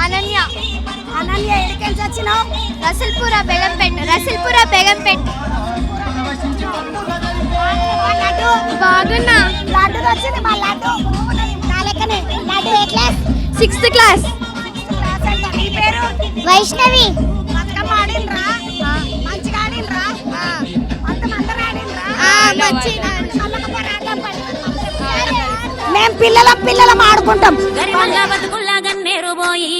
అనన్య. అనన్య ఎక్కడికి వచ్చినావు? రసల్పుర బేగంపేట్. బాగున్నా. లడ్డు వచ్చింది మా లడ్డు నా లెక్కనే. లడ్డు ఏ క్లాస్? 6th class. నీ పేరు? వైష్ణవి. బతుకమ్మ ఆడినరా? మంచిగా ఆడినరా? అందరూ ఆడినరా? మేము పిల్లలం ఆడుకుంటాం. గరిమల్లా బతుకుల్లా గన్నేరు పోయి